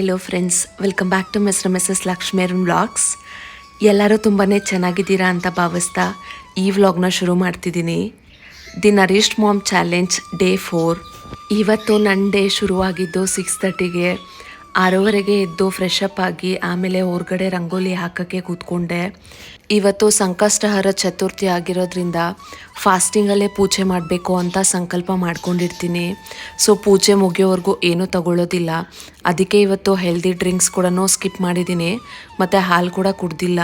Hello friends, welcome back to mister Lakshmeran vlogs. ಎಲ್ಲರೂ ತುಂಬಾ ಚೆನ್ನಾಗಿದ್ದೀರಾ ಅಂತ ಭಾವಿಸ್ತಾ ಈ ವ್ಲಾಗ್ನ ಶುರು ಮಾಡ್ತಿದ್ದೀನಿ. The nourished mom challenge day 4. ಇವತ್ತು ನನ್ನ ಡೇ ಶುರುವಾಗಿದ್ದು 6:30ಗೆ. 6:30ಗೆ ಎದ್ದು ಫ್ರೆಶ್ ಅಪ್ ಆಗಿ ಆಮೇಲೆ ಹೊರಗಡೆ ರಂಗೋಲಿ ಹಾಕೋಕ್ಕೆ ಕೂತ್ಕೊಂಡೆ. ಇವತ್ತು ಸಂಕಷ್ಟಹರ ಚತುರ್ಥಿ ಆಗಿರೋದ್ರಿಂದ ಫಾಸ್ಟಿಂಗಲ್ಲೇ ಪೂಜೆ ಮಾಡಬೇಕು ಅಂತ ಸಂಕಲ್ಪ ಮಾಡ್ಕೊಂಡಿರ್ತೀನಿ. ಸೊ ಪೂಜೆ ಮುಗಿಯೋವರೆಗೂ ಏನೂ ತಗೊಳ್ಳೋದಿಲ್ಲ. ಅದಕ್ಕೆ ಇವತ್ತು ಹೆಲ್ದಿ ಡ್ರಿಂಕ್ಸ್ ಕೂಡ ಸ್ಕಿಪ್ ಮಾಡಿದ್ದೀನಿ ಮತ್ತು ಹಾಲು ಕೂಡ ಕುಡ್ದಿಲ್ಲ.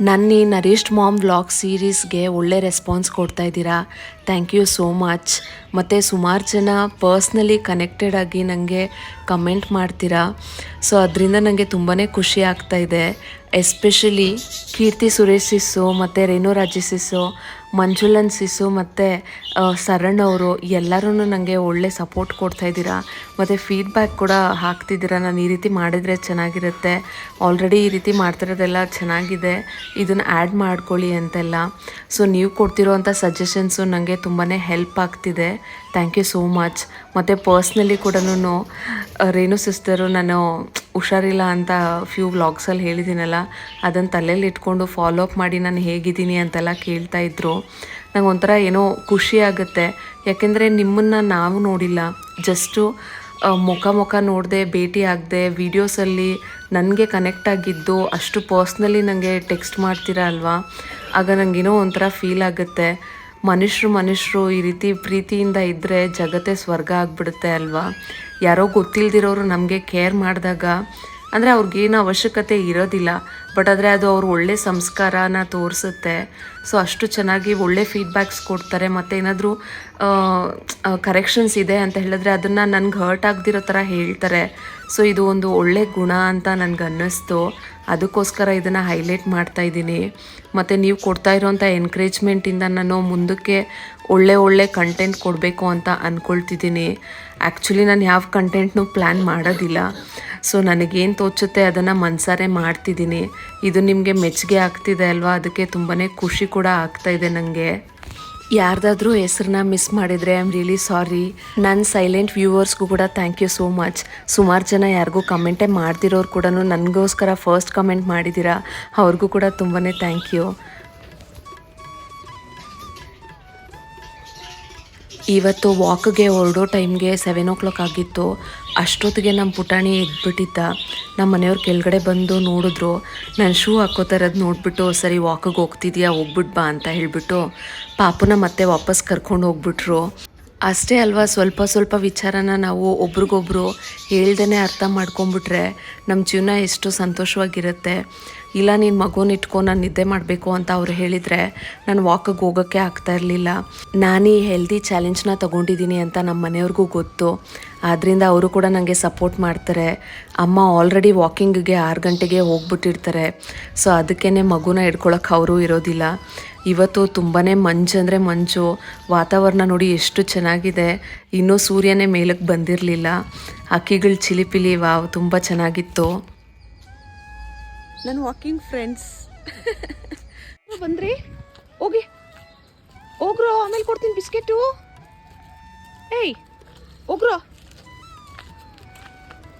ನನ್ನ ಈ ನರಿಷ್ಡ್ ಮಾಮ್ ವ್ಲಾಗ್ ಸೀರೀಸ್ಗೆ ಒಳ್ಳೆ ರೆಸ್ಪಾನ್ಸ್ ಕೊಡ್ತಾ ಇದ್ದೀರಾ. Thank you so much. ಮತ್ತು ಸುಮಾರು ಜನ ಪರ್ಸ್ನಲಿ ಕನೆಕ್ಟೆಡ್ ಆಗಿ ನನಗೆ ಕಮೆಂಟ್ ಮಾಡ್ತೀರಾ. ಸೊ ಅದರಿಂದ ನನಗೆ ತುಂಬಾ ಖುಷಿ ಆಗ್ತಾಯಿದೆ. ಎಸ್ಪೆಷಲಿ ಕೀರ್ತಿ ಸುರೇಶ್ ಸಿಸ್ಸು ಮತ್ತು ರೇಣು ರಾಜಿ ಸಿಸ್ಸು, ಮಂಜುಳನ್ ಸಿಸ್ಸು ಮತ್ತು ಸರಣ್ ಅವರು ಎಲ್ಲರೂ ನನಗೆ ಒಳ್ಳೆ ಸಪೋರ್ಟ್ ಕೊಡ್ತಾಯಿದ್ದೀರಾ ಮತ್ತು ಫೀಡ್ಬ್ಯಾಕ್ ಕೂಡ ಹಾಕ್ತಿದ್ದೀರಾ. ನಾನು ಈ ರೀತಿ ಮಾಡಿದರೆ ಚೆನ್ನಾಗಿರುತ್ತೆ, ಆಲ್ರೆಡಿ ಈ ರೀತಿ ಮಾಡ್ತಿರೋದೆಲ್ಲ ಚೆನ್ನಾಗಿದೆ, ಇದನ್ನು ಆ್ಯಡ್ ಮಾಡ್ಕೊಳ್ಳಿ ಅಂತೆಲ್ಲ. ಸೊ ನೀವು ಕೊಡ್ತಿರೋವಂಥ ಸಜೆಷನ್ಸು ನನಗೆ ತುಂಬಾ ಹೆಲ್ಪ್ ಆಗ್ತಿದೆ. Thank you so much. ಮತ್ತು ಪರ್ಸ್ನಲಿ ಕೂಡ ರೇಣು ಸಿಸ್ಟರು ನಾನು ಹುಷಾರಿಲ್ಲ ಅಂತ ಫ್ಯೂ ವ್ಲಾಗ್ಸಲ್ಲಿ ಹೇಳಿದ್ದೀನಲ್ಲ, ಅದನ್ನು ತಲೆಯಲ್ಲಿ ಇಟ್ಕೊಂಡು ಫಾಲೋ ಅಪ್ ಮಾಡಿ ನಾನು ಹೇಗಿದ್ದೀನಿ ಅಂತೆಲ್ಲ ಕೇಳ್ತಾಯಿದ್ರು. ನಂಗೆ ಒಂಥರ ಏನೋ ಖುಷಿ ಆಗುತ್ತೆ. ಯಾಕೆಂದರೆ ನಿಮ್ಮನ್ನು ನಾವು ನೋಡಿಲ್ಲ, ಜಸ್ಟು ಮುಖ ನೋಡದೆ ಭೇಟಿ ಆಗದೆ ವೀಡಿಯೋಸಲ್ಲಿ ನನಗೆ ಕನೆಕ್ಟ್ ಆಗಿದ್ದು ಅಷ್ಟು ಪರ್ಸ್ನಲಿ ನನಗೆ ಟೆಕ್ಸ್ಟ್ ಮಾಡ್ತೀರಾ ಅಲ್ವಾ, ಆಗ ನನಗೇನೋ ಒಂಥರ ಫೀಲ್ ಆಗುತ್ತೆ. ಮನುಷ್ಯರು ಈ ರೀತಿ ಪ್ರೀತಿಯಿಂದ ಇದ್ದರೆ ಜಗತ್ತೇ ಸ್ವರ್ಗ ಆಗಿಬಿಡುತ್ತೆ ಅಲ್ವಾ. ಯಾರೋ ಗೊತ್ತಿಲ್ದಿರೋರು ನಮಗೆ ಕೇರ್ ಮಾಡಿದಾಗ ಅಂದರೆ ಅವ್ರಿಗೇನು ಅವಶ್ಯಕತೆ ಇರೋದಿಲ್ಲ, ಬಟ್ ಆದರೆ ಅದು ಅವ್ರು ಒಳ್ಳೆ ಸಂಸ್ಕಾರನ ತೋರಿಸುತ್ತೆ. ಸೊ ಅಷ್ಟು ಚೆನ್ನಾಗಿ ಒಳ್ಳೆ ಫೀಡ್ಬ್ಯಾಕ್ಸ್ ಕೊಡ್ತಾರೆ. ಮತ್ತು ಏನಾದರೂ ಕರೆಕ್ಷನ್ಸ್ ಇದೆ ಅಂತ ಹೇಳಿದ್ರೆ ಅದನ್ನು ನನಗೆ ಹರ್ಟ್ ಆಗದಿರೋ ಥರ ಹೇಳ್ತಾರೆ. ಸೊ ಇದು ಒಂದು ಒಳ್ಳೆ ಗುಣ ಅಂತ ನನಗೆ ಅನ್ನಿಸ್ತು. ಅದಕ್ಕೋಸ್ಕರ ಇದನ್ನು ಹೈಲೈಟ್ ಮಾಡ್ತಾಯಿದ್ದೀನಿ. ಮತ್ತು ನೀವು ಕೊಡ್ತಾ ಇರೋವಂಥ ಎನ್ಕರೇಜ್ಮೆಂಟಿಂದ ನಾನು ಮುಂದಕ್ಕೆ ಒಳ್ಳೆ ಕಂಟೆಂಟ್ ಕೊಡಬೇಕು ಅಂತ ಅಂದ್ಕೊಳ್ತಿದ್ದೀನಿ. ಆ್ಯಕ್ಚುಲಿ ನಾನು ಯಾವ ಕಂಟೆಂಟ್ನೂ ಪ್ಲ್ಯಾನ್ ಮಾಡೋದಿಲ್ಲ. ಸೊ ನನಗೇನು ತೋಚುತ್ತೆ ಅದನ್ನು ಮನಸಾರೆ ಮಾಡ್ತಿದ್ದೀನಿ. ಇದು ನಿಮಗೆ ಮೆಚ್ಚುಗೆ ಆಗ್ತಿದೆ ಅಲ್ವಾ, ಅದಕ್ಕೆ ತುಂಬಾ ಖುಷಿ ಕೂಡ ಆಗ್ತಾಯಿದೆ ನನಗೆ. ಯಾರ್ದಾದ್ರೂ ಹೆಸ್ರನ್ನ ಮಿಸ್ ಮಾಡಿದರೆ ಐ ಆಮ್ ರಿಯಲಿ ಸಾರಿ. ನನ್ನ ಸೈಲೆಂಟ್ ವ್ಯೂವರ್ಸ್ಗೂ ಕೂಡ ಥ್ಯಾಂಕ್ ಯು ಸೋ ಮಚ್. ಸುಮಾರು ಜನ ಯಾರಿಗೂ ಕಮೆಂಟೇ ಮಾಡ್ತಿರೋರು ಕೂಡ ನನಗೋಸ್ಕರ ಫಸ್ಟ್ ಕಮೆಂಟ್ ಮಾಡಿದ್ದೀರಾ, ಅವ್ರಿಗೂ ಕೂಡ ತುಂಬಾ ಥ್ಯಾಂಕ್ ಯು. ಇವತ್ತು ವಾಕ್ಗೆ ಹೊರಡೋ ಟೈಮ್ಗೆ 7 o'clock ಆಗಿತ್ತು. ಅಷ್ಟೊತ್ತಿಗೆ ನಮ್ಮ ಪುಟಾಣಿ ಎದ್ಬಿಟ್ಟಿದ್ದ. ನಮ್ಮ ಮನೆಯವ್ರು ಕೆಳಗಡೆ ಬಂದು ನೋಡಿದ್ರು. ನಾನು ಶೂ ಹಾಕೋತಾ ಇರೋದು ನೋಡಿಬಿಟ್ಟು, ಸರಿ ವಾಕಿಗೆ ಹೋಗ್ತಿದ್ಯಾ, ಹೋಗ್ಬಿಟ್ಟು ಬಾ ಅಂತ ಹೇಳಿಬಿಟ್ಟು ಪಾಪುನ ಮತ್ತೆ ವಾಪಸ್ ಕರ್ಕೊಂಡು ಹೋಗ್ಬಿಟ್ರು. ಅಷ್ಟೇ ಅಲ್ವಾ, ಸ್ವಲ್ಪ ವಿಚಾರನ ನಾವು ಒಬ್ರಿಗೊಬ್ರು ಹೇಳ್ದೇ ಅರ್ಥ ಮಾಡ್ಕೊಂಬಿಟ್ರೆ ನಮ್ಮ ಜೀವನ ಎಷ್ಟು ಸಂತೋಷವಾಗಿರುತ್ತೆ. ಇಲ್ಲ ನೀನು ಮಗುನ ಇಟ್ಕೊ, ನಾನು ನಿದ್ದೆ ಮಾಡಬೇಕು ಅಂತ ಅವ್ರು ಹೇಳಿದರೆ ನಾನು ವಾಕಿಗೆ ಹೋಗೋಕ್ಕೆ ಆಗ್ತಾ ಇರಲಿಲ್ಲ. ನಾನು ಈ ಹೆಲ್ದಿ ಚಾಲೆಂಜ್ನ ತೊಗೊಂಡಿದ್ದೀನಿ ಅಂತ ನಮ್ಮ ಮನೆಯವ್ರಿಗೂ ಗೊತ್ತು. ಆದ್ದರಿಂದ ಅವರು ಕೂಡ ನನಗೆ ಸಪೋರ್ಟ್ ಮಾಡ್ತಾರೆ. ಅಮ್ಮ ಆಲ್ರೆಡಿ ವಾಕಿಂಗಿಗೆ 6 ಗಂಟೆಗೆ ಹೋಗ್ಬಿಟ್ಟಿರ್ತಾರೆ. ಸೊ ಅದಕ್ಕೇ ಮಗುನ ಹಿಡ್ಕೊಳಕ್ಕೆ ಅವರು ಇರೋದಿಲ್ಲ. ಇವತ್ತು ತುಂಬಾ ಮಂಜು ಅಂದರೆ ಮಂಜು. ವಾತಾವರಣ ನೋಡಿ ಎಷ್ಟು ಚೆನ್ನಾಗಿದೆ. ಇನ್ನೂ ಸೂರ್ಯನೇ ಮೇಲಕ್ಕೆ ಬಂದಿರಲಿಲ್ಲ. ಹಕ್ಕಿಗಳು ಚಿಲಿಪಿಲಿ ವಾವ್, ತುಂಬ ಚೆನ್ನಾಗಿತ್ತು. ನನ್ನ ವಾಕಿಂಗ್ ಫ್ರೆಂಡ್ಸ್ ಬಂದ್ರಿ, ಹೋಗ್ರೋ, ಆಮೇಲೆ ಕೊಡ್ತೀನಿ ಬಿಸ್ಕೆಟು. ಏಯ್ ಹೋಗ್ರೋ,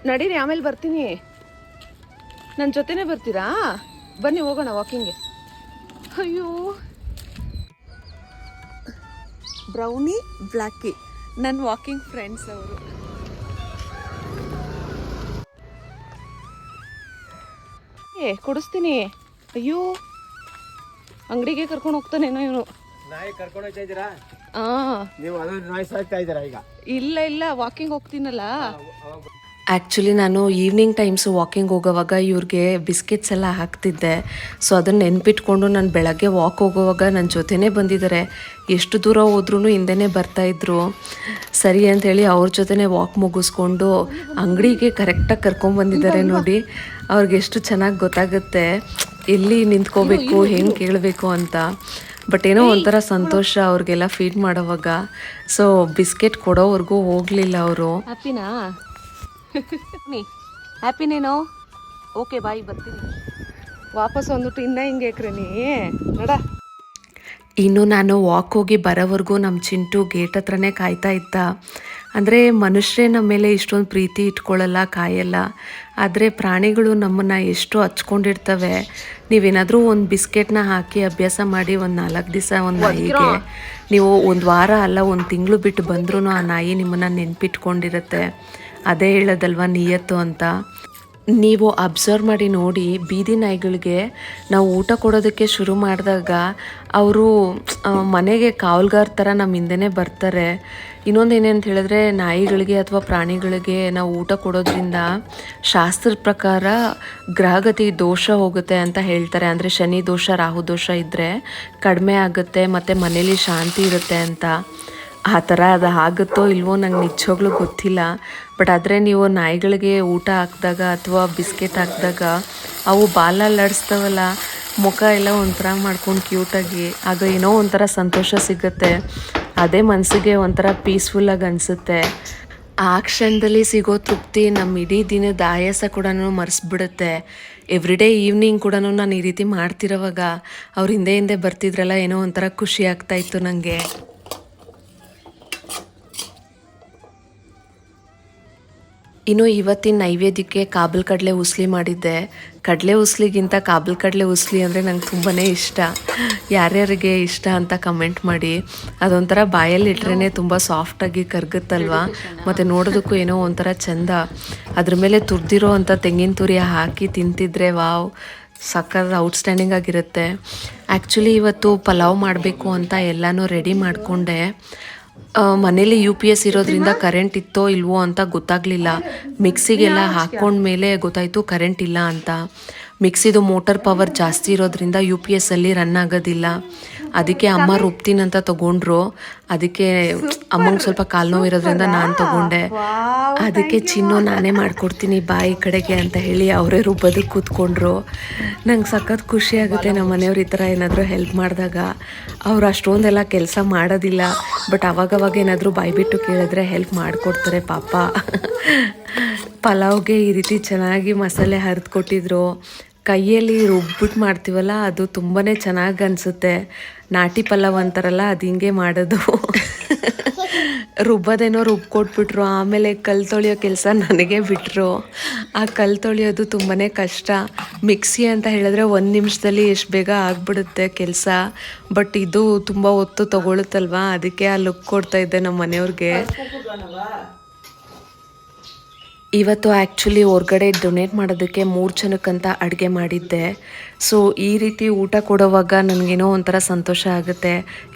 ನಡೀರಿ, ಆಮೇಲೆ ಬರ್ತೀನಿ. ನನ್ನ ಜೊತೆನೇ ಬರ್ತೀರಾ? ಬನ್ನಿ ಹೋಗೋಣ ವಾಕಿಂಗ್ಗೆ. ಅಯ್ಯೋ, ಬ್ರೌನಿ ಬ್ಲ್ಯಾಕಿ ನನ್ನ ವಾಕಿಂಗ್ ಫ್ರೆಂಡ್ಸ್ ಅವರು. ಕೊಡಿಸ್ತೀನಿ. ಅಯ್ಯೋ, ಅಂಗಡಿಗೆ ಕರ್ಕೊಂಡು ಹೋಗ್ತಾನೇನೋ ಇವನು. ನಾಯಿ ಕರ್ಕೊಂಡು ಹೋಗ್ತಾ ಇದ್ದೀರಾ? ನೀವು ಅದು ನಾಯಿ ಸಾಕ್ತಾ ಇದ್ದೀರಾ ಈಗ? ಇಲ್ಲ, ವಾಕಿಂಗ್ ಹೋಗ್ತೀನಲ್ಲ. ಆ್ಯಕ್ಚುಲಿ ನಾನು ಈವ್ನಿಂಗ್ ಟೈಮ್ಸು ವಾಕಿಂಗ್ ಹೋಗೋವಾಗ ಇವ್ರಿಗೆ ಬಿಸ್ಕೆಟ್ಸ್ ಎಲ್ಲ ಹಾಕ್ತಿದ್ದೆ. ಸೊ ಅದನ್ನು ನೆನ್ಪಿಟ್ಕೊಂಡು ನಾನು ಬೆಳಗ್ಗೆ ವಾಕ್ ಹೋಗೋವಾಗ ನನ್ನ ಜೊತೆನೇ ಬಂದಿದ್ದಾರೆ. ಎಷ್ಟು ದೂರ ಹೋದ್ರೂ ಹಿಂದೆನೇ ಬರ್ತಾಯಿದ್ರು. ಸರಿ ಅಂಥೇಳಿ ಅವ್ರ ಜೊತೆನೇ ವಾಕ್ ಮುಗಿಸ್ಕೊಂಡು ಅಂಗಡಿಗೆ ಕರೆಕ್ಟಾಗಿ ಕರ್ಕೊಂಡ್ಬಂದಿದ್ದಾರೆ. ನೋಡಿ, ಅವ್ರಿಗೆ ಎಷ್ಟು ಚೆನ್ನಾಗಿ ಗೊತ್ತಾಗುತ್ತೆ ಎಲ್ಲಿ ನಿಂತ್ಕೋಬೇಕು, ಹೆಂಗೆ ಕೇಳಬೇಕು ಅಂತ. ಬಟ್ ಏನೋ ಒಂಥರ ಸಂತೋಷ ಅವ್ರಿಗೆಲ್ಲ ಫೀಡ್ ಮಾಡೋವಾಗ. ಸೊ ಬಿಸ್ಕೆಟ್ ಕೊಡೋವರೆಗೂ ಹೋಗಲಿಲ್ಲ ಅವರು. ಹ್ಯಾಪಿನಾ? ಹ್ಯಾಪಿನೇನೋ? ಓಕೆ ಬಾಯ್, ಬರ್ತೀನಿ. ವಾಪಸ್ ಬಂದ್ಬಿಟ್ಟು ಇನ್ನೂ ಹಿಂಗೆ ನೀ ನೋಡ. ಇನ್ನು ನಾನು ವಾಕ್ ಹೋಗಿ ಬರೋವರೆಗೂ ನಮ್ಮ ಚಿಂಟು ಗೇಟ್ ಹತ್ರನೇ ಕಾಯ್ತಾ ಇದ್ದ. ಅಂದರೆ ಮನುಷ್ಯರೇ ನಮ್ಮ ಮೇಲೆ ಇಷ್ಟೊಂದು ಪ್ರೀತಿ ಇಟ್ಕೊಳ್ಳಲ್ಲ, ಕಾಯಲ್ಲ. ಆದರೆ ಪ್ರಾಣಿಗಳು ನಮ್ಮನ್ನು ಎಷ್ಟು ಹಚ್ಕೊಂಡಿರ್ತವೆ. ನೀವೇನಾದರೂ ಒಂದು ಬಿಸ್ಕೆಟ್ನ ಹಾಕಿ ಅಭ್ಯಾಸ ಮಾಡಿ ಒಂದು 4 ದಿವಸ ಒಂದು ನಾಯಿಗೆ, ನೀವು ಒಂದು ವಾರ ಅಲ್ಲ 1 ತಿಂಗಳು ಬಿಟ್ಟು ಬಂದ್ರೂ ಆ ನಾಯಿ ನಿಮ್ಮನ್ನು ನೆನ್ಪಿಟ್ಕೊಂಡಿರುತ್ತೆ. ಅದೇ ಹೇಳೋದಲ್ವ ನಿಯತ್ತು ಅಂತ. ನೀವು ಅಬ್ಸರ್ವ್ ಮಾಡಿ ನೋಡಿ, ಬೀದಿ ನಾಯಿಗಳಿಗೆ ನಾವು ಊಟ ಕೊಡೋದಕ್ಕೆ ಶುರು ಮಾಡಿದಾಗ ಅವರು ಮನೆಗೆ ಕಾವಲ್ಗಾರ ಥರ ನಮ್ಮ ಹಿಂದೆನೇ ಬರ್ತಾರೆ. ಇನ್ನೊಂದು ಏನೇಂತ ಹೇಳಿದ್ರೆ, ನಾಯಿಗಳಿಗೆ ಅಥವಾ ಪ್ರಾಣಿಗಳಿಗೆ ನಾವು ಊಟ ಕೊಡೋದ್ರಿಂದ ಶಾಸ್ತ್ರದ ಪ್ರಕಾರ ಗ್ರಹಗತಿ ದೋಷ ಹೋಗುತ್ತೆ ಅಂತ ಹೇಳ್ತಾರೆ. ಅಂದರೆ ಶನಿ ದೋಷ, ರಾಹು ದೋಷ ಇದ್ದರೆ ಕಡಿಮೆ ಆಗುತ್ತೆ ಮತ್ತು ಮನೇಲಿ ಶಾಂತಿ ಇರುತ್ತೆ ಅಂತ. ಆ ಥರ ಅದು ಆಗುತ್ತೋ ಇಲ್ವೋ ನಂಗೆ ನಿಜವಾಗ್ಲೂ ಗೊತ್ತಿಲ್ಲ. ಬಟ್ ಆದರೆ ನೀವು ನಾಯಿಗಳಿಗೆ ಊಟ ಹಾಕಿದಾಗ ಅಥವಾ ಬಿಸ್ಕೆಟ್ ಹಾಕಿದಾಗ ಅವು ಬಾಲ ಅಲ್ಲಾಡಿಸ್ತಾವಲ್ಲ, ಮುಖ ಎಲ್ಲ ಒಂಥರ ಮಾಡ್ಕೊಂಡು ಕ್ಯೂಟಾಗಿ, ಆಗ ಏನೋ ಒಂಥರ ಸಂತೋಷ ಸಿಗುತ್ತೆ. ಅದೇ ಮನಸ್ಸಿಗೆ ಒಂಥರ ಪೀಸ್ಫುಲ್ಲಾಗಿ ಅನಿಸುತ್ತೆ. ಆ ಕ್ಷಣದಲ್ಲಿ ಸಿಗೋ ತೃಪ್ತಿ ನಮ್ಮ ಇಡೀ ದಿನದ ಆಯಾಸ ಕೂಡ ಮರೆಸ್ಬಿಡುತ್ತೆ. ಎವ್ರಿಡೇ ಈವ್ನಿಂಗ್ ಕೂಡ ನಾನು ಈ ರೀತಿ ಮಾಡ್ತಿರೋವಾಗ ಅವ್ರ ಹಿಂದೆ ಬರ್ತಿದ್ರಲ್ಲ, ಏನೋ ಒಂಥರ ಖುಷಿ ಆಗ್ತಾಯಿತ್ತು ನನಗೆ. ಇನ್ನು ಇವತ್ತಿನ ನೈವೇದ್ಯಕ್ಕೆ ಕಾಬಲ್ ಕಡಲೆ ಉಸ್ಲಿ ಮಾಡಿದ್ದೆ. ಕಡಲೆ ಉಸ್ಲಿಗಿಂತ ಕಾಬಲ್ ಕಡಲೆ ಉಸ್ಲಿ ಅಂದರೆ ನಂಗೆ ತುಂಬಾ ಇಷ್ಟ. ಯಾರ್ಯಾರಿಗೆ ಇಷ್ಟ ಅಂತ ಕಮೆಂಟ್ ಮಾಡಿ. ಅದೊಂಥರ ಬಾಯಲ್ಲಿ ಇಟ್ರೇ ತುಂಬ ಸಾಫ್ಟಾಗಿ ಕರ್ಗುತ್ತಲ್ವ, ಮತ್ತು ನೋಡೋದಕ್ಕೂ ಏನೋ ಒಂಥರ ಚೆಂದ. ಅದ್ರ ಮೇಲೆ ತುರಿದಿರೋ ಅಂಥ ತೆಂಗಿನ ತುರಿ ಹಾಕಿ ತಿಂತಿದ್ರೆ ವಾವ್, ಸಕ್ಕತ್ ಔಟ್ಸ್ಟ್ಯಾಂಡಿಂಗ್ ಆಗಿರುತ್ತೆ. ಆ್ಯಕ್ಚುಲಿ ಇವತ್ತು ಪಲಾವ್ ಮಾಡಬೇಕು ಅಂತ ಎಲ್ಲನೂ ರೆಡಿ ಮಾಡಿಕೊಂಡೆ. ಮನೇಲಿ UPS ಇರೋದ್ರಿಂದ ಕರೆಂಟ್ ಇತ್ತೋ ಇಲ್ವೋ ಅಂತ ಗೊತ್ತಾಗಲಿಲ್ಲ. ಮಿಕ್ಸಿಗೆಲ್ಲ ಹಾಕ್ಕೊಂಡ್ಮೇಲೆ ಗೊತ್ತಾಯಿತು ಕರೆಂಟ್ ಇಲ್ಲ ಅಂತ. ಮಿಕ್ಸಿದು ಮೋಟರ್ ಪವರ್ ಜಾಸ್ತಿ ಇರೋದ್ರಿಂದ UPSಲ್ಲಿ ರನ್ ಆಗೋದಿಲ್ಲ. ಅದಕ್ಕೆ ಅಮ್ಮ ರುಬ್ತೀನಂತ ತೊಗೊಂಡ್ರು. ಅದಕ್ಕೆ ಅಮ್ಮಂಗೆ ಸ್ವಲ್ಪ ಕಾಲು ನೋವು ಇರೋದ್ರಿಂದ ನಾನು ತೊಗೊಂಡೆ. ಅದಕ್ಕೆ ಚಿನ್ನು ನಾನೇ ಮಾಡಿಕೊಡ್ತೀನಿ ಬಾ ಈ ಕಡೆಗೆ ಅಂತ ಹೇಳಿ ಅವರೇ ರುಬ್ಬೋದಕ್ಕೆ ಕೂತ್ಕೊಂಡ್ರು. ನಂಗೆ ಸಖತ್ ಖುಷಿ ಆಗುತ್ತೆ ನಮ್ಮ ಮನೆಯವ್ರು ಈ ಥರ ಏನಾದರೂ ಹೆಲ್ಪ್ ಮಾಡಿದಾಗ. ಅವ್ರು ಅಷ್ಟೊಂದೆಲ್ಲ ಕೆಲಸ ಮಾಡೋದಿಲ್ಲ, ಬಟ್ ಅವಾಗವಾಗ ಏನಾದರೂ ಬಾಯ್ಬಿಟ್ಟು ಕೇಳಿದ್ರೆ ಹೆಲ್ಪ್ ಮಾಡಿಕೊಡ್ತಾರೆ ಪಾಪ. ಪಲಾವ್ಗೆ ಈ ರೀತಿ ಚೆನ್ನಾಗಿ ಮಸಾಲೆ ಹರಿದು ಕೊಟ್ಟಿದ್ರು. ಕೈಯಲ್ಲಿ ರುಬ್ಬಿಟ್ಟು ಮಾಡ್ತೀವಲ್ಲ, ಅದು ತುಂಬಾ ಚೆನ್ನಾಗಿ ಅನಿಸುತ್ತೆ. ನಾಟಿ ಪಲಾವ್ ಅಂತಾರಲ್ಲ, ಅದು ಹಿಂಗೆ ಮಾಡೋದು. ರುಬ್ಬೋದೇನೋ ರುಬ್ಕೊಟ್ಬಿಟ್ರು, ಆಮೇಲೆ ಕಲ್ಲು ತೊಳೆಯೋ ಕೆಲಸ ನನಗೆ ಬಿಟ್ಟರು. ಆ ಕಲ್ಲು ತೊಳೆಯೋದು ತುಂಬಾ ಕಷ್ಟ. ಮಿಕ್ಸಿ ಅಂತ ಹೇಳಿದ್ರೆ 1 ನಿಮಿಷದಲ್ಲಿ ಎಷ್ಟು ಬೇಗ ಆಗಿಬಿಡುತ್ತೆ ಕೆಲಸ. ಬಟ್ ಇದು ತುಂಬ ಹೊತ್ತು ತೊಗೊಳುತ್ತಲ್ವ, ಅದಕ್ಕೆ ಆ ಲುಕ್ ಕೊಡ್ತಾಯಿದ್ದೆ ನಮ್ಮ ಮನೆಯವ್ರಿಗೆ. ಇವತ್ತು ಆ್ಯಕ್ಚುಲಿ ಹೊರ್ಗಡೆ ಡೊನೇಟ್ ಮಾಡೋದಕ್ಕೆ 3 ಜನಕ್ಕಂತ ಅಡುಗೆ ಮಾಡಿದ್ದೆ. ಸೊ ಈ ರೀತಿ ಊಟ ಕೊಡೋವಾಗ ನನಗೇನೋ ಒಂಥರ ಸಂತೋಷ ಆಗುತ್ತೆ.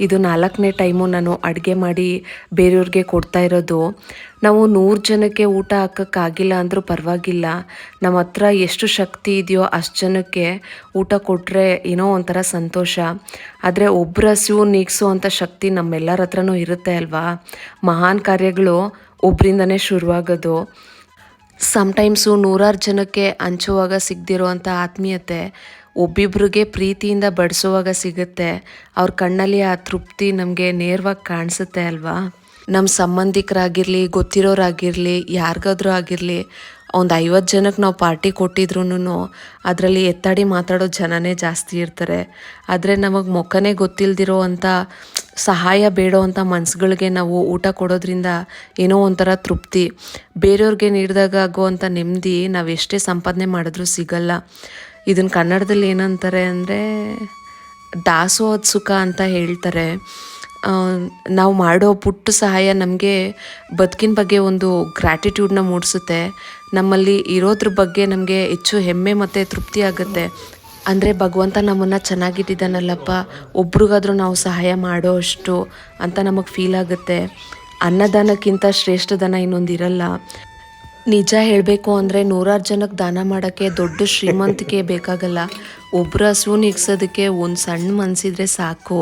ಇದು 4ನೇ ಟೈಮು ನಾನು ಅಡುಗೆ ಮಾಡಿ ಬೇರೆಯವ್ರಿಗೆ ಕೊಡ್ತಾ ಇರೋದು. ನಾವು 100 ಜನಕ್ಕೆ ಊಟ ಹಾಕೋಕ್ಕಾಗಿಲ್ಲ ಅಂದರೂ ಪರವಾಗಿಲ್ಲ, ನಮ್ಮ ಹತ್ರ ಎಷ್ಟು ಶಕ್ತಿ ಇದೆಯೋ ಅಷ್ಟು ಜನಕ್ಕೆ ಊಟ ಕೊಟ್ಟರೆ ಏನೋ ಒಂಥರ ಸಂತೋಷ. ಆದರೆ ಒಬ್ಬರ ಹಸಿವು ನೀಗಿಸೋ ಶಕ್ತಿ ನಮ್ಮೆಲ್ಲರ ಹತ್ರನೂ ಇರುತ್ತೆ ಅಲ್ವಾ. ಮಹಾನ್ ಕಾರ್ಯಗಳು ಒಬ್ಬರಿಂದನೇ ಶುರುವಾಗೋದು. ಸಮ್ಟೈಮ್ಸು 100 ಜನಕ್ಕೆ ಹಂಚುವಾಗ ಸಿಗದಿರುವಂಥ ಆತ್ಮೀಯತೆ ಒಬ್ಬಿಬ್ರಿಗೆ ಪ್ರೀತಿಯಿಂದ ಬಡಿಸುವಾಗ ಸಿಗುತ್ತೆ. ಅವ್ರ ಕಣ್ಣಲ್ಲಿ ಆ ತೃಪ್ತಿ ನಮಗೆ ನೇರವಾಗಿ ಕಾಣಿಸುತ್ತೆ ಅಲ್ವಾ. ನಮ್ಮ ಸಂಬಂಧಿಕರಾಗಿರಲಿ, ಗೊತ್ತಿರೋರಾಗಿರಲಿ, ಯಾರಿಗಾದ್ರೂ ಆಗಿರಲಿ, ಒಂದು 50 ಜನಕ್ಕೆ ನಾವು ಪಾರ್ಟಿ ಕೊಟ್ಟಿದ್ರೂ ಅದರಲ್ಲಿ ಎತ್ತಾಡಿ ಮಾತಾಡೋ ಜನನೇ ಜಾಸ್ತಿ ಇರ್ತಾರೆ. ಆದರೆ ನಮಗೆ ಮುಖನೇ ಗೊತ್ತಿಲ್ಲದಿರೋ ಅಂಥ ಸಹಾಯ ಬೇಡೋ ಅಂಥ ಮನಸ್ಸುಗಳಿಗೆ ನಾವು ಊಟ ಕೊಡೋದ್ರಿಂದ ಏನೋ ಒಂಥರ ತೃಪ್ತಿ. ಬೇರೆಯವ್ರಿಗೆ ನೀಡಿದಾಗ ಆಗುವಂಥ ನೆಮ್ಮದಿ ನಾವು ಎಷ್ಟೇ ಸಂಪಾದನೆ ಮಾಡಿದ್ರೂ ಸಿಗಲ್ಲ. ಇದನ್ನು ಕನ್ನಡದಲ್ಲಿ ಏನಂತಾರೆ ಅಂದರೆ ದಾಸೋಹದ ಸುಖ ಅಂತ ಹೇಳ್ತಾರೆ. ನಾವು ಮಾಡೋ ಪುಟ್ಟ ಸಹಾಯ ನಮಗೆ ಬದುಕಿನ ಬಗ್ಗೆ ಒಂದು ಗ್ರ್ಯಾಟಿಟ್ಯೂಡ್ನ ಮೂಡಿಸುತ್ತೆ. ನಮ್ಮಲ್ಲಿ ಇರೋದ್ರ ಬಗ್ಗೆ ನಮಗೆ ಹೆಚ್ಚು ಹೆಮ್ಮೆ ಮತ್ತು ತೃಪ್ತಿ ಆಗುತ್ತೆ. ಅಂದರೆ ಭಗವಂತ ನಮ್ಮನ್ನು ಚೆನ್ನಾಗಿಟ್ಟಿದ್ದಾನಲ್ಲಪ್ಪ, ಒಬ್ರಿಗಾದ್ರೂ ನಾವು ಸಹಾಯ ಮಾಡೋ ಅಷ್ಟು ಅಂತ ನಮಗೆ ಫೀಲ್ ಆಗುತ್ತೆ. ಅನ್ನದಾನಕ್ಕಿಂತ ಶ್ರೇಷ್ಠ ದಾನ ಇನ್ನೊಂದು ಇರಲ್ಲ. ನಿಜ ಹೇಳಬೇಕು ಅಂದರೆ 100 ಜನಕ್ಕೆ ದಾನ ಮಾಡೋಕ್ಕೆ ದೊಡ್ಡ ಶ್ರೀಮಂತಿಕೆ ಬೇಕಾಗಲ್ಲ. ಒಬ್ಬರ ಹಸಿವು ನೀಗ್ಸೋದಕ್ಕೆ ಒಂದು ಸಣ್ಣ ಮನಸ್ಸಿದ್ರೆ ಸಾಕು.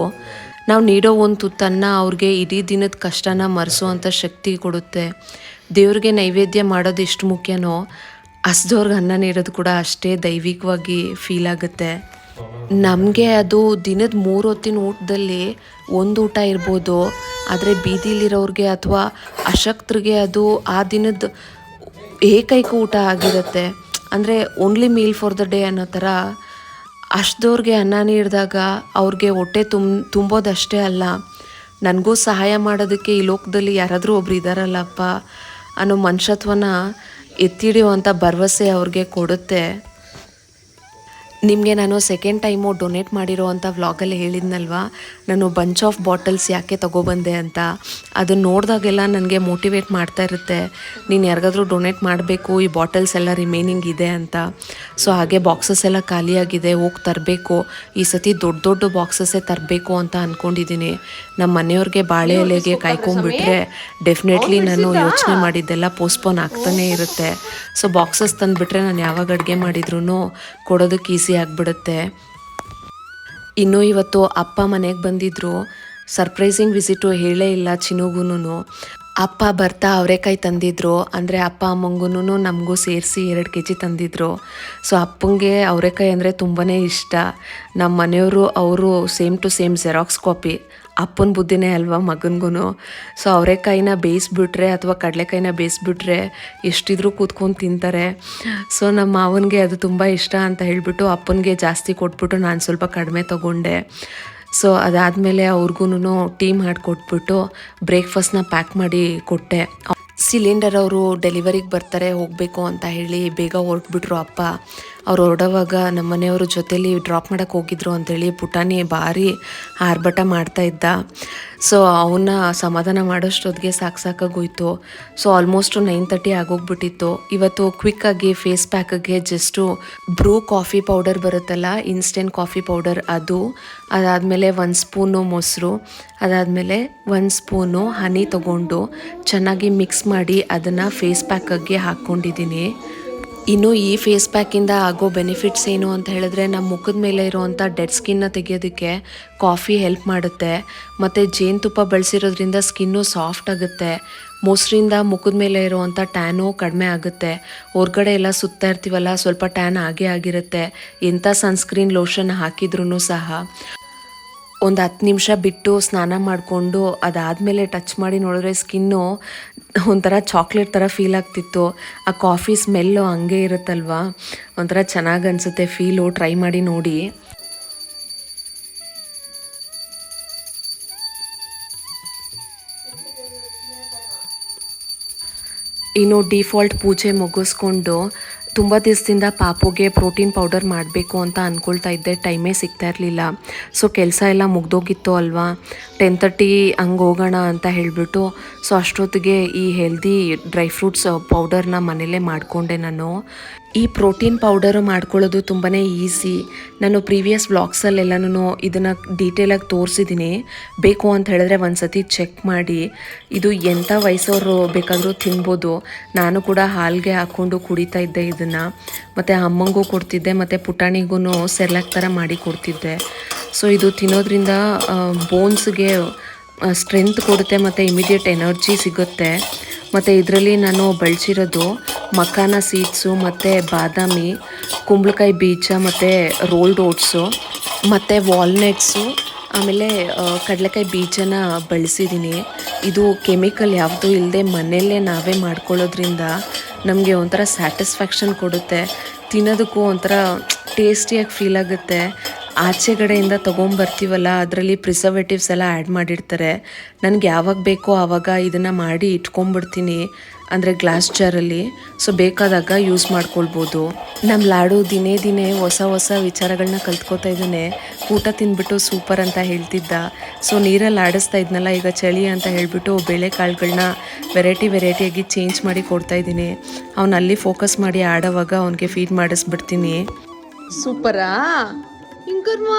ನಾವು ನೀಡೋ ಒಂದು ತುತ್ತನ್ನ ಅವ್ರಿಗೆ ಇಡೀ ದಿನದ ಕಷ್ಟನ ಮರೆಸೋವಂಥ ಶಕ್ತಿ ಕೊಡುತ್ತೆ. ದೇವ್ರಿಗೆ ನೈವೇದ್ಯ ಮಾಡೋದು ಎಷ್ಟು ಮುಖ್ಯನೋ, ಹಸ್ದವ್ರಿಗೆ ಅನ್ನ ನೀಡೋದು ಕೂಡ ಅಷ್ಟೇ ದೈವಿಕವಾಗಿ ಫೀಲ್ ಆಗುತ್ತೆ. ನಮಗೆ ಅದು ದಿನದ 3 ಹೊತ್ತಿನ ಊಟದಲ್ಲಿ ಒಂದು ಊಟ ಇರ್ಬೋದು, ಆದರೆ ಬೀದಿಲಿರೋರಿಗೆ ಅಥವಾ ಅಶಕ್ತರಿಗೆ ಅದು ಆ ದಿನದ ಏಕೈಕ ಊಟ ಆಗಿರುತ್ತೆ. ಅಂದರೆ only meal for the day ಅನ್ನೋ ಥರ. ಅಷ್ಟದವ್ರಿಗೆ ಅನ್ನ ನೀಡಿದಾಗ ಅವ್ರಿಗೆ ಹೊಟ್ಟೆ ತುಂಬೋದಷ್ಟೇ ಅಲ್ಲ, ನನಗೂ ಸಹಾಯ ಮಾಡೋದಕ್ಕೆ ಈ ಲೋಕದಲ್ಲಿ ಯಾರಾದರೂ ಒಬ್ರು ಇದ್ದಾರಲ್ಲಪ್ಪ ಅನ್ನೋ ಮನುಷ್ಯತ್ವನ ಎತ್ತಿಡಿಯುವಂಥ ಭರವಸೆ ಅವ್ರಿಗೆ ಕೊಡುತ್ತೆ. ನಿಮಗೆ ನಾನು ಸೆಕೆಂಡ್ ಟೈಮು ಡೊನೇಟ್ ಮಾಡಿರೋ ಅಂಥ ವ್ಲಾಗಲ್ಲಿ ಹೇಳಿದ್ನಲ್ವ, ನಾನು ಬಂಚ್ ಆಫ್ ಬಾಟಲ್ಸ್ ಯಾಕೆ ತೊಗೊಬಂದೆ ಅಂತ. ಅದನ್ನು ನೋಡಿದಾಗೆಲ್ಲ ನನಗೆ ಮೋಟಿವೇಟ್ ಮಾಡ್ತಾ ಇರುತ್ತೆ, ನೀನು ಯಾರಿಗಾದ್ರೂ ಡೊನೇಟ್ ಮಾಡಬೇಕು, ಈ ಬಾಟಲ್ಸ್ ಎಲ್ಲ ರಿಮೈನಿಂಗ್ ಇದೆ ಅಂತ. ಸೊ ಹಾಗೆ ಬಾಕ್ಸಸ್ ಎಲ್ಲ ಖಾಲಿಯಾಗಿದೆ, ಹೋಗಿ ತರಬೇಕು. ಈ ಸತಿ ದೊಡ್ಡ ದೊಡ್ಡ ಬಾಕ್ಸಸ್ಸೇ ತರಬೇಕು ಅಂತ ಅಂದ್ಕೊಂಡಿದ್ದೀನಿ. ನಮ್ಮ ಮನೆಯವ್ರಿಗೆ ಬಾಳೆ ಎಲೆಗೆ ಕಾಯ್ಕೊಂಡ್ಬಿಟ್ರೆ ಡೆಫಿನೆಟ್ಲಿ ನಾನು ಯೋಚನೆ ಮಾಡಿದ್ದೆಲ್ಲ ಪೋಸ್ಟ್ಪೋನ್ ಆಗ್ತಾನೇ ಇರುತ್ತೆ. ಸೊ ಬಾಕ್ಸಸ್ ತಂದುಬಿಟ್ರೆ ನಾನು ಯಾವಾಗ ಅಡುಗೆ ಮಾಡಿದ್ರು ಕೊಡೋದಕ್ಕೆ ಈಸಿ ಆಗಿಬಿಡುತ್ತೆ. ಇನ್ನು ಇವತ್ತು ಅಪ್ಪ ಮನೆಗೆ ಬಂದಿದ್ದರು. ಸರ್ಪ್ರೈಸಿಂಗ್ ವಿಸಿಟು ಹೇಳೇ ಇಲ್ಲ ಚಿನ್ನುಗೂ. ಅಪ್ಪ ಬರ್ತಾ ಅವರೆಕಾಯಿ ತಂದಿದ್ರು, ಅಂದರೆ ಅಪ್ಪ ಅಮ್ಮಂಗೂ ನಮಗೂ ಸೇರಿಸಿ 2 kg ತಂದಿದ್ರು. ಸೊ ಅಪ್ಪಂಗೆ ಅವರೆಕಾಯಿ ಅಂದರೆ ತುಂಬಾ ಇಷ್ಟ. ನಮ್ಮ ಮನೆಯವರು ಅವರು same to same xerox copy. ಅಪ್ಪನ ಬುದ್ಧಿನೇ ಅಲ್ವಾ ಮಗನಿಗೂ. ಸೊ ಅವರೆಕಾಯಿನ ಬೇಯಿಸ್ಬಿಟ್ರೆ ಅಥವಾ ಕಡಲೆಕಾಯಿನ ಬೇಯಿಸ್ಬಿಟ್ರೆ ಎಷ್ಟಿದ್ರೂ ಕೂತ್ಕೊಂಡು ತಿಂತಾರೆ. ಸೊ ನಮ್ಮ ಮಾವನಿಗೆ ಅದು ತುಂಬ ಇಷ್ಟ ಅಂತ ಹೇಳಿಬಿಟ್ಟು ಅಪ್ಪನಿಗೆ ಜಾಸ್ತಿ ಕೊಟ್ಬಿಟ್ಟು ನಾನು ಸ್ವಲ್ಪ ಕಡಿಮೆ ತೊಗೊಂಡೆ. ಸೊ ಅದಾದಮೇಲೆ ಅವ್ರಿಗೂ ಟೀ ಮಾಡಿಕೊಟ್ಬಿಟ್ಟು ಬ್ರೇಕ್ಫಾಸ್ಟ್ನ ಪ್ಯಾಕ್ ಮಾಡಿ ಕೊಟ್ಟೆ. ಸಿಲಿಂಡರ್ ಅವರು ಡೆಲಿವರಿಗೆ ಬರ್ತಾರೆ ಹೋಗಬೇಕು ಅಂತ ಹೇಳಿ ಬೇಗ ಹೊರಟ್ಬಿಟ್ರು ಅಪ್ಪ. ಅವ್ರು ಹೊರಡೋವಾಗ ನಮ್ಮ ಮನೆಯವ್ರ ಜೊತೇಲಿ ಡ್ರಾಪ್ ಮಾಡೋಕ್ಕೆ ಹೋಗಿದ್ರು ಅಂಥೇಳಿ ಪುಟಾಣಿ ಭಾರಿ ಆರ್ಭಟ ಮಾಡ್ತಾಯಿದ್ದ. ಸೊ ಅವನ್ನ ಸಮಾಧಾನ ಮಾಡೋಷ್ಟೊತ್ತಿಗೆ ಸಾಕಾಗೋಯ್ತು. ಸೊ ಆಲ್ಮೋಸ್ಟು 9:30 ಆಗೋಗ್ಬಿಟ್ಟಿತ್ತು. ಇವತ್ತು ಕ್ವಿಕ್ಕಾಗಿ ಫೇಸ್ ಪ್ಯಾಕಿಗೆ ಜಸ್ಟು ಬ್ರೂ ಕಾಫಿ ಪೌಡರ್ ಬರುತ್ತಲ್ಲ, ಇನ್ಸ್ಟೆಂಟ್ ಕಾಫಿ ಪೌಡರ್ ಅದು, ಅದಾದಮೇಲೆ 1 ಸ್ಪೂನು ಮೊಸರು, ಅದಾದಮೇಲೆ 1 ಸ್ಪೂನು ಹನಿ ತೊಗೊಂಡು ಚೆನ್ನಾಗಿ ಮಿಕ್ಸ್ ಮಾಡಿ ಅದನ್ನು ಫೇಸ್ ಪ್ಯಾಕಿಗೆ ಹಾಕ್ಕೊಂಡಿದ್ದೀನಿ. ಇನ್ನು ಈ ಫೇಸ್ ಪ್ಯಾಕಿಂದ ಆಗೋ ಬೆನಿಫಿಟ್ಸ್ ಏನು ಅಂತ ಹೇಳಿದ್ರೆ, ನಮ್ಮ ಮುಖದ ಮೇಲೆ ಇರುವಂಥ ಡೆಡ್ ಸ್ಕಿನ್ನ ತೆಗೆಯೋದಕ್ಕೆ ಕಾಫಿ ಹೆಲ್ಪ್ ಮಾಡುತ್ತೆ. ಮತ್ತು ಜೇನುತುಪ್ಪ ಬಳಸಿರೋದ್ರಿಂದ ಸ್ಕಿನ್ನು ಸಾಫ್ಟ್ ಆಗುತ್ತೆ. ಮೊಸರಿಂದ ಮುಖದ ಮೇಲೆ ಇರುವಂಥ ಟ್ಯಾನು ಕಡಿಮೆ ಆಗುತ್ತೆ. ಹೊರ್ಗಡೆ ಎಲ್ಲ ಸುತ್ತಾ ಇರ್ತೀವಲ್ಲ, ಸ್ವಲ್ಪ ಟ್ಯಾನ್ ಆಗೇ ಆಗಿರುತ್ತೆ. ಎಂಥ ಸನ್ಸ್ಕ್ರೀನ್ ಲೋಷನ್ ಹಾಕಿದ್ರೂ ಸಹ. ಒಂದು 10 ನಿಮಿಷ ಬಿಟ್ಟು ಸ್ನಾನ ಮಾಡಿಕೊಂಡು ಅದಾದಮೇಲೆ ಟಚ್ ಮಾಡಿ ನೋಡಿದ್ರೆ ಸ್ಕಿನ್ನು ಒಂಥರ ಚಾಕ್ಲೇಟ್ ಥರ ಫೀಲ್ ಆಗ್ತಿತ್ತು. ಆ ಕಾಫಿ ಸ್ಮೆಲ್ಲು ಹಂಗೆ ಇರುತ್ತಲ್ವ, ಒಂಥರ ಚೆನ್ನಾಗಿ ಅನಿಸುತ್ತೆ ಫೀಲು. ಟ್ರೈ ಮಾಡಿ ನೋಡಿ. ಇನ್ನು ಡಿಫಾಲ್ಟ್ ಪೂಜೆ ಮುಗಿಸ್ಕೊಂಡು ತುಂಬ ದಿವಸದಿಂದ ಪಾಪುಗೆ ಪ್ರೋಟೀನ್ ಪೌಡರ್ ಮಾಡಬೇಕು ಅಂತ ಅಂದ್ಕೊಳ್ತಾ ಇದ್ದೆ, ಟೈಮೇ ಸಿಗ್ತಾ ಇರಲಿಲ್ಲ. ಸೊ ಕೆಲಸ ಎಲ್ಲ ಮುಗ್ದೋಗಿತ್ತು ಅಲ್ವಾ, 10:30 ಹಂಗೆ ಹೋಗೋಣ ಅಂತ ಹೇಳಿಬಿಟ್ಟು. ಸೊ ಅಷ್ಟೊತ್ತಿಗೆ ಈ ಹೆಲ್ದಿ ಡ್ರೈ ಫ್ರೂಟ್ಸ್ ಪೌಡರ್ನ ಮನೇಲೇ ಮಾಡಿಕೊಂಡೆ ನಾನು. ಈ ಪ್ರೋಟೀನ್ ಪೌಡರು ಮಾಡ್ಕೊಳ್ಳೋದು ತುಂಬಾ ಈಸಿ. ನಾನು ಪ್ರೀವಿಯಸ್ ವ್ಲಾಗ್ಸಲ್ಲೆಲ್ಲನೂ ಇದನ್ನು ಡೀಟೇಲಾಗಿ ತೋರಿಸಿದ್ದೀನಿ. ಬೇಕು ಅಂತ ಹೇಳಿದ್ರೆ ಒಂದು ಸತಿ ಚೆಕ್ ಮಾಡಿ. ಇದು ಎಂಥ ವಯಸ್ಸವರು ಬೇಕಾದರೂ ತಿನ್ಬೋದು. ನಾನು ಕೂಡ ಹಾಲಿಗೆ ಹಾಕ್ಕೊಂಡು ಕುಡಿತಾ ಇದ್ದೆ ಇದನ್ನು. ಮತ್ತು ಅಮ್ಮಂಗೂ ಕೊಡ್ತಿದ್ದೆ, ಮತ್ತು ಪುಟಾಣಿಗೂ ಸೆರ್ಲಾಕ್ ಥರ ಮಾಡಿ ಕೊಡ್ತಿದ್ದೆ. ಸೊ ಇದು ತಿನ್ನೋದ್ರಿಂದ ಬೋನ್ಸ್ಗೆ ಸ್ಟ್ರೆಂತ್ ಕೊಡುತ್ತೆ ಮತ್ತು ಇಮಿಡಿಯೇಟ್ ಎನರ್ಜಿ ಸಿಗುತ್ತೆ. ಮತ್ತು ಇದರಲ್ಲಿ ನಾನು ಬಳಸಿರೋದು ಮಖಾನ ಸೀಡ್ಸು ಮತ್ತು ಬಾದಾಮಿ, ಕುಂಬಳಕಾಯಿ ಬೀಜ ಮತ್ತು ರೋಲ್ಡ್ ಓಟ್ಸು ಮತ್ತು ವಾಲ್ನಟ್ಸು, ಆಮೇಲೆ ಕಡಲೆಕಾಯಿ ಬೀಜನ ಬಳಸಿದ್ದೀನಿ. ಇದು ಕೆಮಿಕಲ್ ಯಾವುದೂ ಇಲ್ಲದೆ ಮನೆಯಲ್ಲೇ ನಾವೇ ಮಾಡ್ಕೊಳ್ಳೋದ್ರಿಂದ ನಮಗೆ ಒಂಥರ ಸ್ಯಾಟಿಸ್ಫ್ಯಾಕ್ಷನ್ ಕೊಡುತ್ತೆ. ತಿನ್ನೋದಕ್ಕೂ ಒಂಥರ ಟೇಸ್ಟಿಯಾಗಿ ಫೀಲ್ ಆಗುತ್ತೆ. ಆಚೆಗಡೆಯಿಂದ ತೊಗೊಂಬರ್ತೀವಲ್ಲ, ಅದರಲ್ಲಿ ಪ್ರಿಸರ್ವೇಟಿವ್ಸ್ ಎಲ್ಲ ಆ್ಯಡ್ ಮಾಡಿರ್ತಾರೆ. ನನಗೆ ಯಾವಾಗ ಬೇಕೋ ಆವಾಗ ಇದನ್ನು ಮಾಡಿ ಇಟ್ಕೊಂಡ್ಬಿಡ್ತೀನಿ, ಅಂದರೆ ಗ್ಲಾಸ್ ಜಾರಲ್ಲಿ. ಸೊ ಬೇಕಾದಾಗ ಯೂಸ್ ಮಾಡ್ಕೊಳ್ಬೋದು. ನಮ್ಮ ಲಾಡು ದಿನೇ ದಿನೇ ಹೊಸ ಹೊಸ ವಿಚಾರಗಳನ್ನ ಕಲ್ತ್ಕೋತಾ ಇದ್ದಾನೆ. ಊಟ ತಿಂದ್ಬಿಟ್ಟು ಸೂಪರ್ ಅಂತ ಹೇಳ್ತಿದ್ದ. ಸೊ ನೀರಲ್ಲಿ ಆಡಿಸ್ತಾ ಇದ್ನಲ್ಲ, ಈಗ ಚಳಿ ಅಂತ ಹೇಳಿಬಿಟ್ಟು ಬೇಳೆಕಾಳುಗಳನ್ನ ವೆರೈಟಿಯಾಗಿ ಚೇಂಜ್ ಮಾಡಿ ಕೊಡ್ತಾಯಿದ್ದೀನಿ. ಅವನು ಅಲ್ಲಿ ಫೋಕಸ್ ಮಾಡಿ ಆಡೋವಾಗ ಅವನಿಗೆ ಫೀಡ್ ಮಾಡಿಸ್ಬಿಡ್ತೀನಿ. ಸೂಪರಾ ಇಂಕರ್ಮ.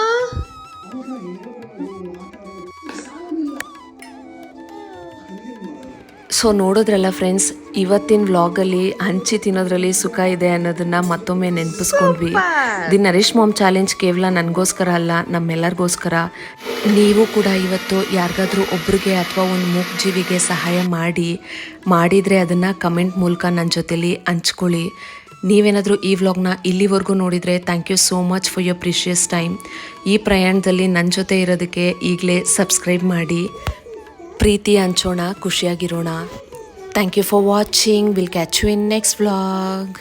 ಸೊ ನೋಡಿದ್ರಲ್ಲ ಫ್ರೆಂಡ್ಸ್, ಇವತ್ತಿನ ವ್ಲಾಗಲ್ಲಿ ಹಂಚಿ ತಿನ್ನೋದ್ರಲ್ಲಿ ಸುಖ ಇದೆ ಅನ್ನೋದನ್ನು ಮತ್ತೊಮ್ಮೆ ನೆನಪಿಸ್ಕೊಂಡ್ವಿ. ದಿ ನರಿಶ್ ಮಾಮ್ ಚಾಲೆಂಜ್ ಕೇವಲ ನನಗೋಸ್ಕರ ಅಲ್ಲ, ನಮ್ಮೆಲ್ಲರಿಗೋಸ್ಕರ. ನೀವು ಕೂಡ ಇವತ್ತು ಯಾರಿಗಾದ್ರೂ ಒಬ್ರಿಗೆ ಅಥವಾ ಒಂದು ಮೂಕ್ ಜೀವಿಗೆ ಸಹಾಯ ಮಾಡಿದರೆ ಅದನ್ನು ಕಮೆಂಟ್ ಮೂಲಕ ನನ್ನ ಜೊತೆಲಿ ಹಂಚ್ಕೊಳ್ಳಿ. ನೀವೇನಾದರೂ ಈ ವ್ಲಾಗ್ನ ಇಲ್ಲಿವರೆಗೂ ನೋಡಿದರೆ thank you so much for your precious time. ಈ ಪ್ರಯಾಣದಲ್ಲಿ ನನ್ನ ಜೊತೆ ಇರೋದಕ್ಕೆ ಈಗಲೇ ಸಬ್ಸ್ಕ್ರೈಬ್ ಮಾಡಿ. ಪ್ರೀತಿ ಹಂಚೋಣ, ಖುಷಿಯಾಗಿರೋಣ. Thank you for watching. Will catch you in next vlog.